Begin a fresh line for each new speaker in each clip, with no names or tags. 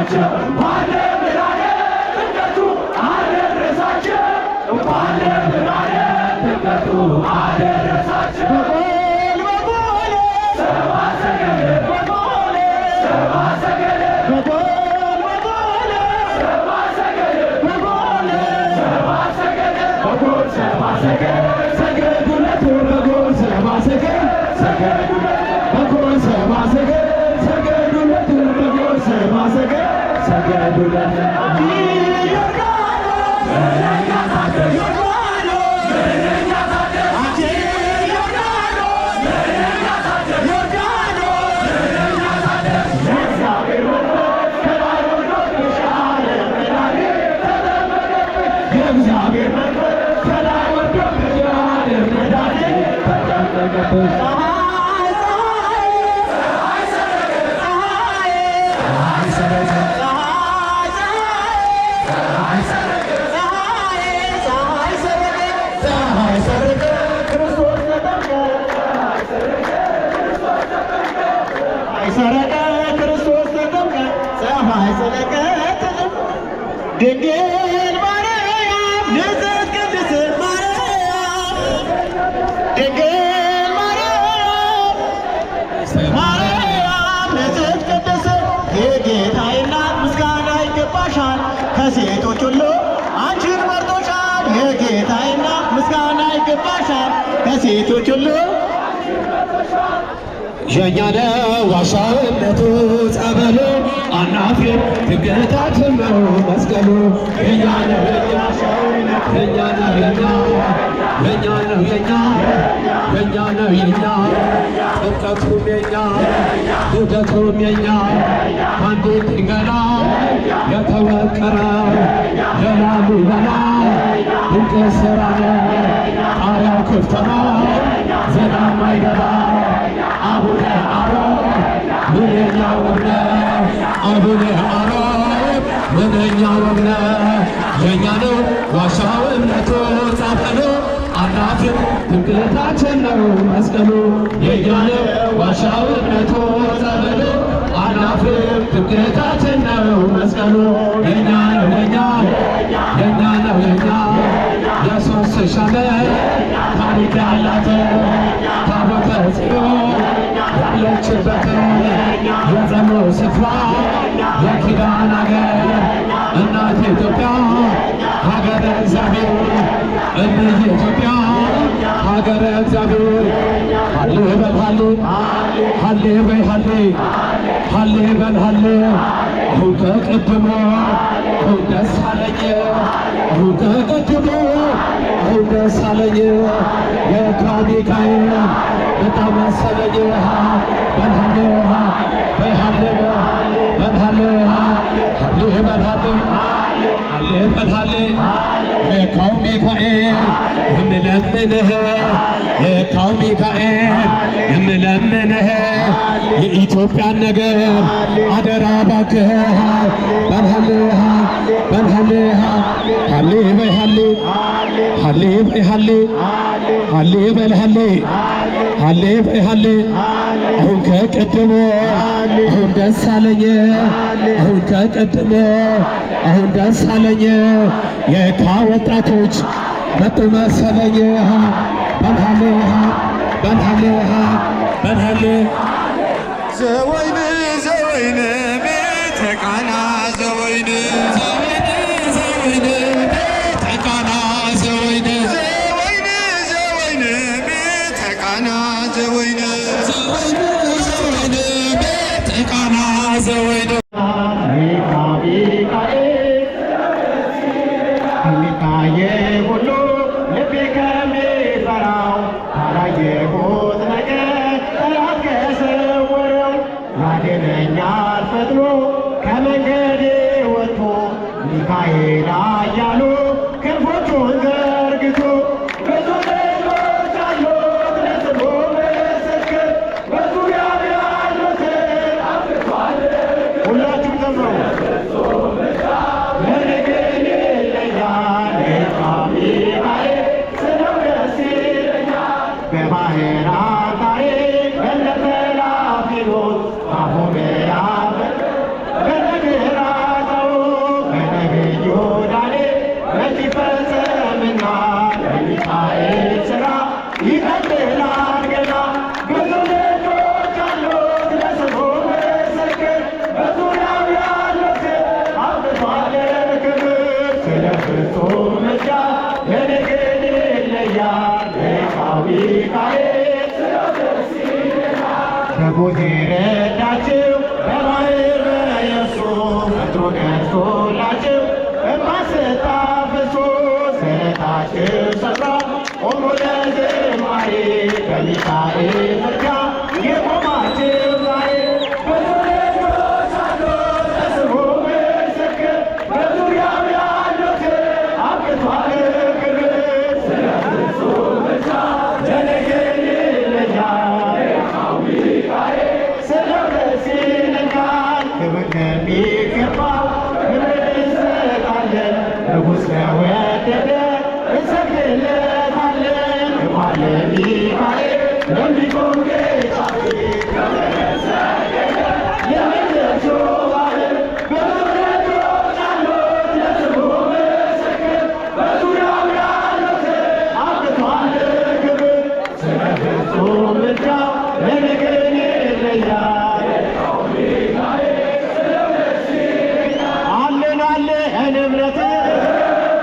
አደረሳቸው እንኳን ለብርሃነ ጥምቀቱ አደረሳቸው እንኳን ለብርሃነ ጥምቀቱ አደረሳቸው። በጎል ሰብአ ሰገል በጎል ሰብአ ሰገል በጎል ሰብአ ሰገል በጎል ሰብአ ሰገል በጎል ሰብአ ሰገል ሰገዱለት በጎል ሰብአ ሰገል ሰገዱለት በጎል ሰብአ ሰገል ሰገዱለት በጎል ሰብአ ሰገል ሰገዱለት ሰረቀ ክርስቶስ ተጠምቀ ፀሐይ ሰረቀ ድንግል ማርያም ንጽሕት ቅድስት ማርያም ድንግል ማርያም ንጽሕት ቅድስት የጌታዬ እናት ምስጋና ይገባሻል ከሴቶች ሁሉ አንቺን መርጦሻል። የጌታዬ እናት ምስጋና ይገባሻል ከሴቶች ሁሉ የእኛ ነው ዋሻነቱ ጸበሉ አናፊ ትገታችን ነው መስቀሉ የእኛ ነው የእኛ ነው የእኛ ነው የእኛ የእኛ ነው የእኛ ጥምቀቱም የእኛ ልደቱም የእኛ አንዲት ድንገና የተወቀረ የላሊበላ ድንቅ ሥራ ነው። ጣሪያው ክፍት ነው ዝናብ አይገባ አቡነ አሮን ምንኛ ውብ ነው አቡነ አሮን ምንኛ ውብ ነው። የእኛ ነው ዋሻው እምነቱ ጸበሉ አናፊው ትምክህታችን ነው መስቀሉ የእኛ ነው ዋሻው እምነቱ ጸበሉ አናፊው ትምክህታችን ነው መስቀሉ የእኛ ነው የእኛ የእኛ ነው የእኛ የሦስት ሺህ ዓመት ታሪክ ያላት ታቦተ ጽዮን ያለችበት የጸሎት ስፍራ የኪዳን አገር እናት ኢትዮጵያ ሀገረ እግዚአብሔር እምዬ ኢትዮጵያ ሀገረ እግዚአብሔር ሀሌ በል ሀሌ ሀሌ በይ ሀሌ ሀሌ በል ሀሌ አሁን ከቅድሞ አሁን ደስ አለኝ አሁን ከቅድሞ አሁን ደስ አለኝ የካ ሚካኤል በጣም መሰለኝ በልሃሌ በልሃሌ በልሃሌ ሀሌ በልሃሌ ሀሌ በልሃሌ የካው ሚካኤል የምለምንህ የካው ሚካኤል የምለምንህ የኢትዮጵያን ነገር አደራ እባክህ በልሃሌ በልሃሌ ሀሌ በይ ሀሌ ሀሌ በይ ሀሌ ሀሌ በልሃሌ ሀሌ በይ ሀሌ አሁን ከቀደሞ አሁን ደስ አለኝ አሁን ከቀደሞ አሁን ደስ አለኝ የካ ወጣቶች መጡ መሰለኝ በልሃሌ በልሃሌ በልሃሌ ዘወይን ዘወይን ቤተ ቃና ዘወይን ዘወይን ዘወይን ቤተ ቃና ዘወይን ዘወይን ዘወይን ቤተ ቃና ዘወይን ዘወይን ዘወይን ቤተ ቃና ዘወይን ሚካኤል ሁሉ ልቤ ከሚፈራው ካላየሁት ነገር ጠላት ከሰወረው ያድነኛል ፈጥኖ ከመንገዴ ወጥቶ ሚካኤል ኃያሉ ክንፎቹን ዘርግቶ ብዙ ልጆች አሉት ለስሙ ምስክር በዙሪያው ያሉትን አፍርቷል። ሁላችሁም ዘምሩ። በባህራን ታሪክ በነተላፊኖት አፎመያ በነግራ ንጉሥ ረዳችው በባሕር በየብሱ ፈጥኖ ደርሶላችው እንባ ስታፈሱ ስለታችው ስፍራ ቆሞ ለዝማሬ በሚካኤል ምልጃ የቆማችው ዛሬ ብዙ ልጆች አሉ ለስሙ ምስክር በዙሪያው ያሉት አብቅቷል ክብር ስለ እርሱ ብቻ ተነገር ይለኛል ሚካኤል ስለው ደስ ይለኛል ክብር ከሚገባው ክብር እንሰጣለን ንጉሥ ለወደደ እንሰግድለታለን እንኳን ለሚካኤል ለሚቆም ጌታ ፊት ከተመሰገነ የምድር ዙፋን ብዙ ልጆች አሉት ለስሙ ምስክር በዙሪያው ያሉት አብቅቷል ክብር ስለ ፍጹም ምልጃው ለነገር ይለያል አለን አለን እምነት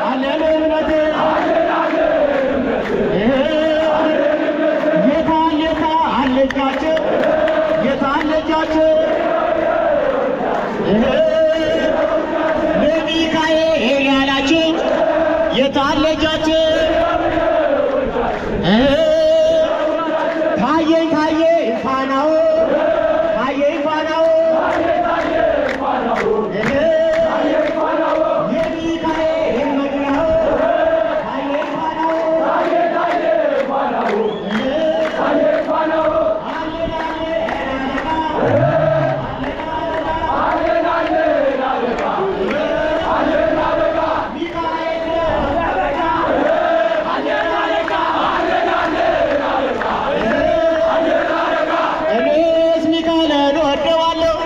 አለን እምነት የታለቻቸው ለሚካኤል ያላችሁ የታለቻቸው ታየኝ ታየኝ ፋናው ታየኝ ፋናው የሚካኤል መግቢያው ታየኝ ፋናው እኔስ ሚካኤልን ወደዋለሁ።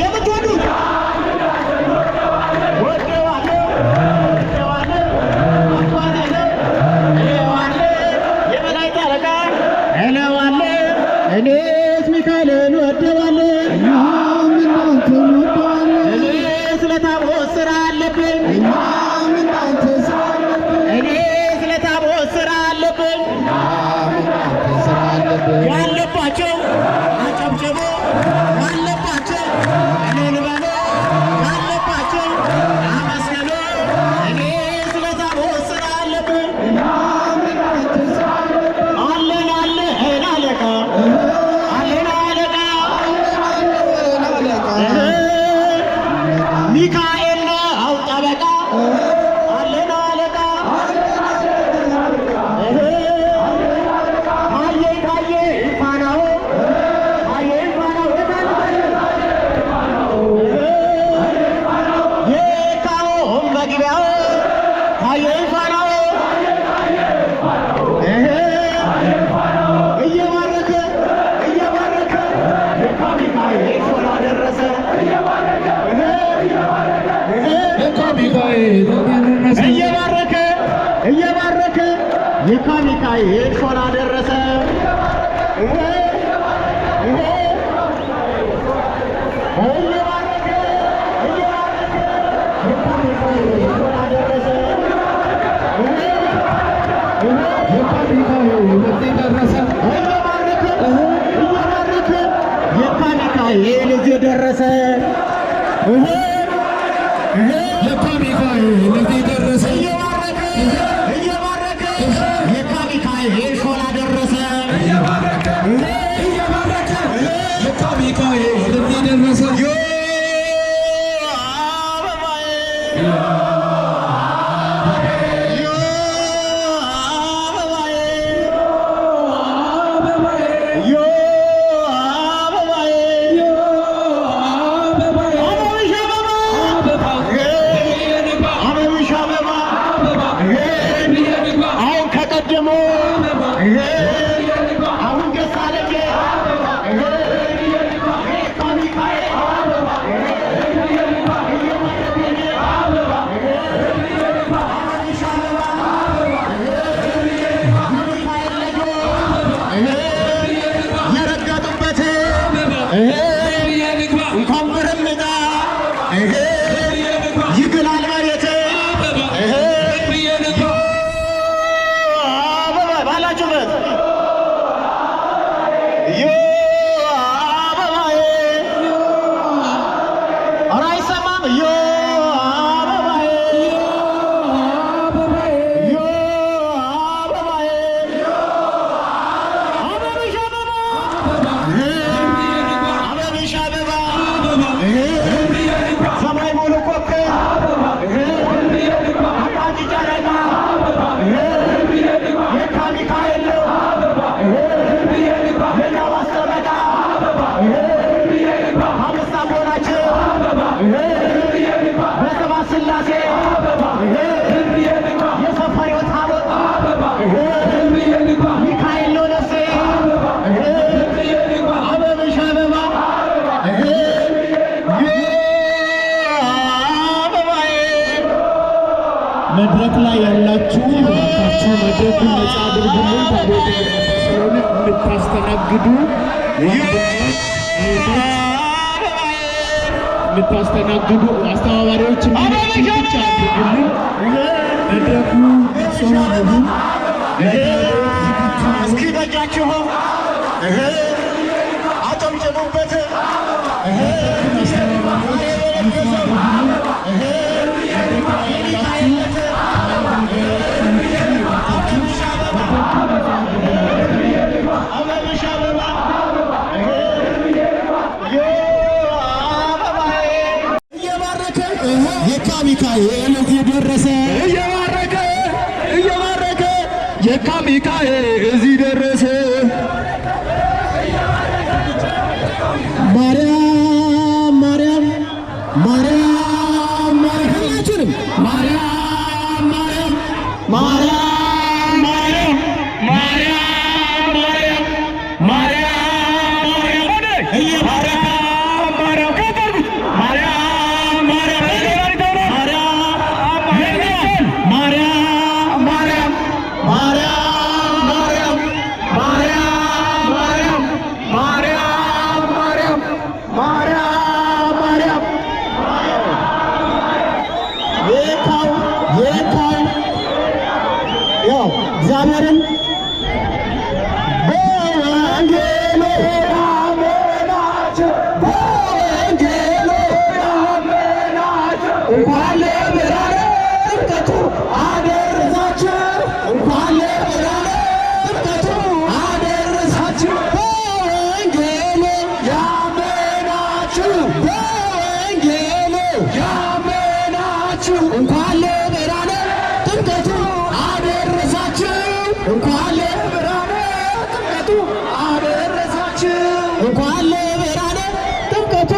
የምትወዱት ወደዋለሁ የመላእክት አለቃ እለዋለሁ። እኔስ ሚካኤልን ወደዋለሁ። እኔ ስለ ታቦት ሥራ አለብኝ። እኔ ስለ ታቦት ሥራ አለብኝ። ያለባቸው አጨብጭቡ፣ ያለባቸው እልል በሉ፣ ያለባቸው አመስግኑ። እኔ ስለ ታቦት ሥራ አለብኝ። አለን አለን አለቃ አለን አለቃ ሚካኤል ነው ጠበቃ አለን አለቃ እየባረከ የካ ሚካኤል ሾላ ደረሰ። ሚካኤል እዚህ ደረሰ። የካ ሚካኤል እዚህ ደረሰ። እየባረከ የካ ሚካኤል ሾላ ደረሰ። የካ ሚካኤል እዚህ ደረሰ። አሁን ደስ አለኝ ስላሴ የሰፈሬው ታቦት ሚካኤል ነው ነፍሴ አበብሽ አበባ መድረክ ላይ ያላችሁ ባካችሁ መድረኩን ነፃ አድርጉልን። ታቦት ስለሆነ የምታስተናግዱ የምታስተናግዱ አስተባባሪዎች እንዲህ ብቻ አድርጉልን። መድረኩ ሰው ይሁን እስኪ በጃችሁ አጨብጭቡበት። የካ ሚካኤል እዚህ ደረሰ እየባረከ የካ ሚካኤል እዚህ ደረሰ። ማርያም ማርያም ማርያም ማርያም ሁላችንም ማርያም ማርያም ማርያም ማርያም ማርያም ማርያም ማርያም እግዚአብሔርን በወንጌሉ ያመናችሁ እንኳን ለብርሃነ ጥምቀቱ አደረሳችሁ እንኳን ለብርሃነ ጥምቀቱ አደረሳችሁ። በወንጌሉ ያመናችሁ እንኳን ለብርሃነ ጥምቀቱ እንኳን ለብርሃነ ጥምቀቱ አደረሳችሁ እንኳን ለብርሃነ ጥምቀቱ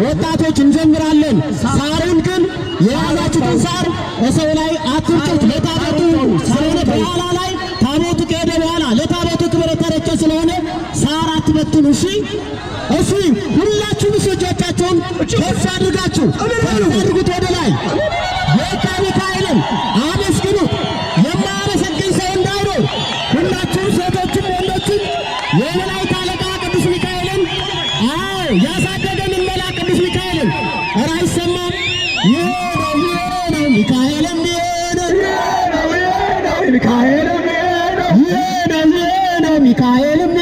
ወጣቶች እንጀምራለን። ሳሩን ግን የያዛችሁትን ሳር በሰው ላይ አትርጩት። ለታቦቱ ስለሆነ በኋላ ላይ ታቦቱ ከሄደ በኋላ ለታቦቱ ክብር የተረጨ ስለሆነ ሳር አትበትኑ። እሺ፣ እሺ። ሁላችሁም እጆቻችሁን ከፍ አድርጋችሁ አድርጉት ወደ ላይ። የካ ሚካኤልን አመስግኑት። የማያመሰግን ሰው እንዳይኖር ሁላችሁም ሴቶችም ወንዶችም የመላእክት አለቃ ቅዱስ ሚካኤልን ያሳደገንን መልአክ ቅዱስ ሚካኤልን ኧረ አይሰማም? ይሄ ነው ሚካኤልም ሚካኤልም ሚካኤልም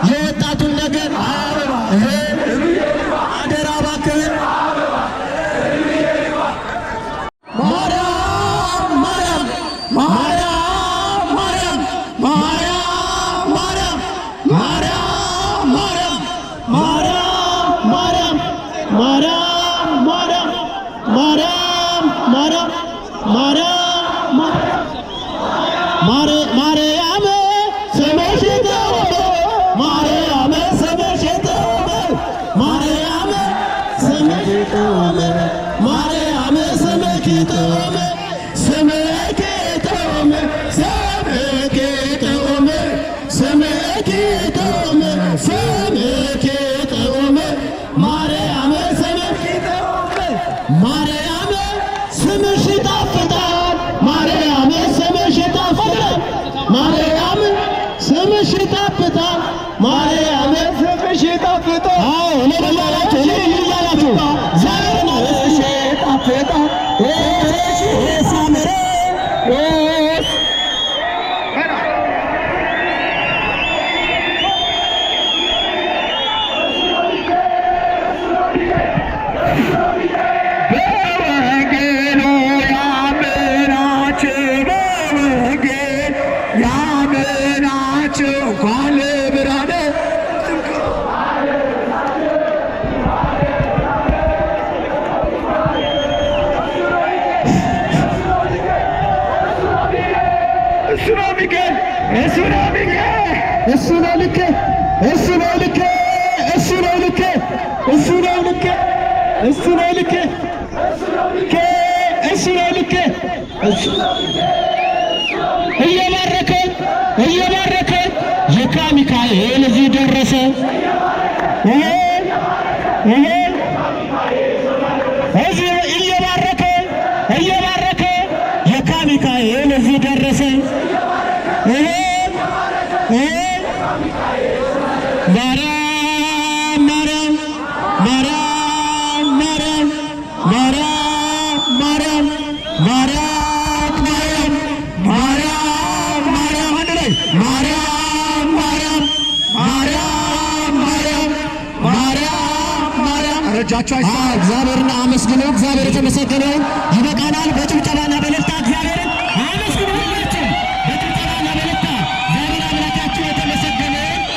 የወጣቱን ነገር አደራ እባክህ ማርያም ስምሽ ይጣፍጣል።
ያመናቸው ኳለ ብርሃነ እሱ ነው ሚካኤል፣ እሱ ነው ሚካኤል፣ እሱ ነው ልክ፣ እሱ ነው ልክ፣ እሱ ነው ልክ፣ እሱ ነው ልክ፣ እሱ ነው ልክ፣ እሱ ነው ልክ። እየባረከ እየባረከ የካ ሚካኤል እዚህ ደረሰ። እዚህ እየባረከ እየባረከ የካ ሚካኤል እዚህ ደረሰ። ማርያም ማርያም ማርያም ማርያም ማርያም ማርያም ማርያም ማርያም ማርያም ማርያም አንድ ላይ ማርያም ማርያም ማርያም ማርያም ማርያም ማርያም ረጃቸው እግዚአብሔርን አመስግኑ። እግዚአብሔር የተመሰገነ ይሁን። ይበቃናል። በጭብጨባና